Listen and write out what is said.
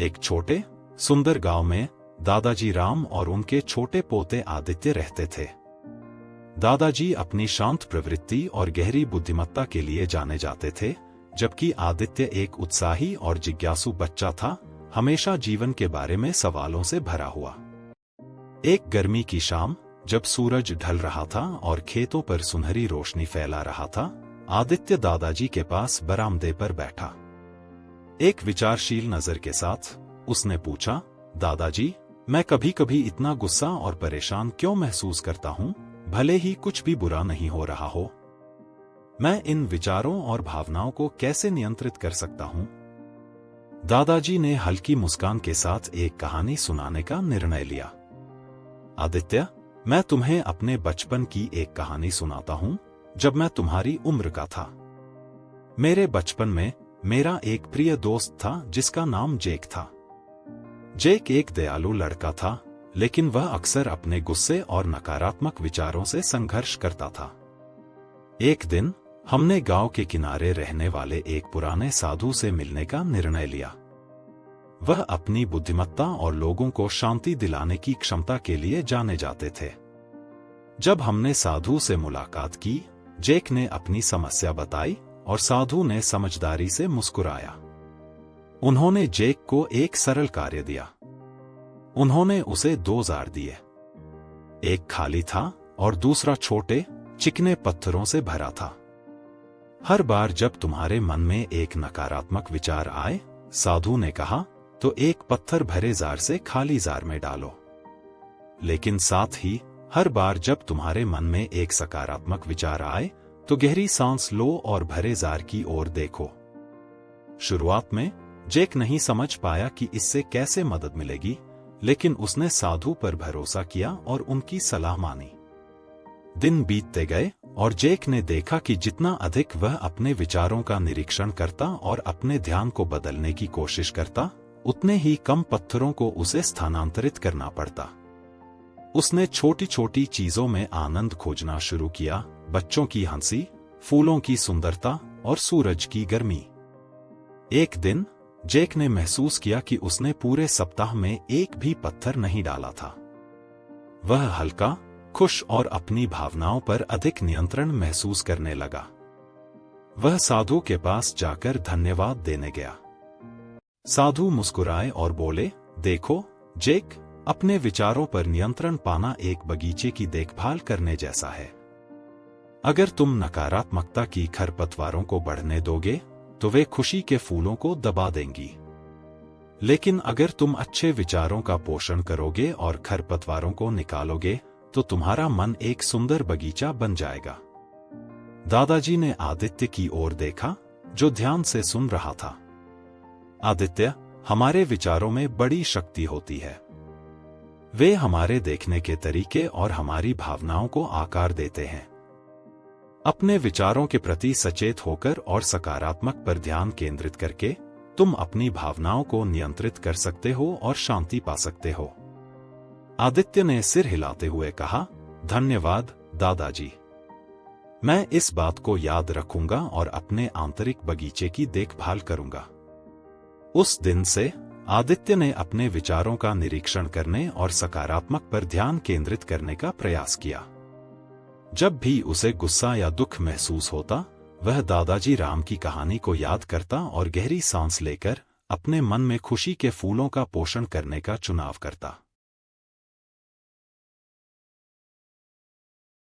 एक छोटे सुंदर गांव में दादाजी राम और उनके छोटे पोते आदित्य रहते थे। दादाजी अपनी शांत प्रवृत्ति और गहरी बुद्धिमत्ता के लिए जाने जाते थे, जबकि आदित्य एक उत्साही और जिज्ञासु बच्चा था, हमेशा जीवन के बारे में सवालों से भरा हुआ। एक गर्मी की शाम, जब सूरज ढल रहा था और खेतों पर सुनहरी रोशनी फैला रहा था, आदित्य दादाजी के पास बरामदे पर बैठा। एक विचारशील नजर के साथ उसने पूछा, दादाजी, मैं कभी कभी इतना गुस्सा और परेशान क्यों महसूस करता हूं, भले ही कुछ भी बुरा नहीं हो रहा हो? मैं इन विचारों और भावनाओं को कैसे नियंत्रित कर सकता हूं? दादाजी ने हल्की मुस्कान के साथ एक कहानी सुनाने का निर्णय लिया। आदित्य, मैं तुम्हें अपने बचपन की एक कहानी सुनाता हूं, जब मैं तुम्हारी उम्र का था। मेरे बचपन में मेरा एक प्रिय दोस्त था जिसका नाम जेक था। जेक एक दयालु लड़का था, लेकिन वह अक्सर अपने गुस्से और नकारात्मक विचारों से संघर्ष करता था। एक दिन हमने गांव के किनारे रहने वाले एक पुराने साधु से मिलने का निर्णय लिया। वह अपनी बुद्धिमत्ता और लोगों को शांति दिलाने की क्षमता के लिए जाने जाते थे। जब हमने साधु से मुलाकात की, जेक ने अपनी समस्या बताई और साधु ने समझदारी से मुस्कुराया। उन्होंने जेक को एक सरल कार्य दिया। उन्होंने उसे 2 जार दिए। एक खाली था और दूसरा छोटे चिकने पत्थरों से भरा था। हर बार जब तुम्हारे मन में एक नकारात्मक विचार आए, साधु ने कहा, तो एक पत्थर भरे जार से खाली जार में डालो। लेकिन साथ ही हर बार जब तुम्हारे मन में एक सकारात्मक विचार आए, तो गहरी सांस लो और भरे जार की ओर देखो। शुरुआत में जेक नहीं समझ पाया कि इससे कैसे मदद मिलेगी, लेकिन उसने साधु पर भरोसा किया और उनकी सलाह मानी। दिन बीतते गए और जेक ने देखा कि जितना अधिक वह अपने विचारों का निरीक्षण करता और अपने ध्यान को बदलने की कोशिश करता, उतने ही कम पत्थरों को उसे स्थानांतरित करना पड़ता। उसने छोटी छोटी चीजों में आनंद खोजना शुरू किया, बच्चों की हंसी, फूलों की सुंदरता और सूरज की गर्मी। एक दिन जेक ने महसूस किया कि उसने पूरे सप्ताह में एक भी पत्थर नहीं डाला था। वह हल्का, खुश और अपनी भावनाओं पर अधिक नियंत्रण महसूस करने लगा। वह साधु के पास जाकर धन्यवाद देने गया। साधु मुस्कुराए और बोले, देखो जेक, अपने विचारों पर नियंत्रण पाना एक बगीचे की देखभाल करने जैसा है। अगर तुम नकारात्मकता की खरपतवारों को बढ़ने दोगे, तो वे खुशी के फूलों को दबा देंगी। लेकिन अगर तुम अच्छे विचारों का पोषण करोगे और खरपतवारों को निकालोगे, तो तुम्हारा मन एक सुंदर बगीचा बन जाएगा। दादाजी ने आदित्य की ओर देखा, जो ध्यान से सुन रहा था। आदित्य, हमारे विचारों में बड़ी शक्ति होती है। वे हमारे देखने के तरीके और हमारी भावनाओं को आकार देते हैं। अपने विचारों के प्रति सचेत होकर और सकारात्मक पर ध्यान केंद्रित करके तुम अपनी भावनाओं को नियंत्रित कर सकते हो और शांति पा सकते हो। आदित्य ने सिर हिलाते हुए कहा, धन्यवाद दादाजी। मैं इस बात को याद रखूंगा और अपने आंतरिक बगीचे की देखभाल करूंगा। उस दिन से आदित्य ने अपने विचारों का निरीक्षण करने और सकारात्मक पर ध्यान केंद्रित करने का प्रयास किया। जब भी उसे गुस्सा या दुख महसूस होता, वह दादाजी राम की कहानी को याद करता और गहरी सांस लेकर अपने मन में खुशी के फूलों का पोषण करने का चुनाव करता।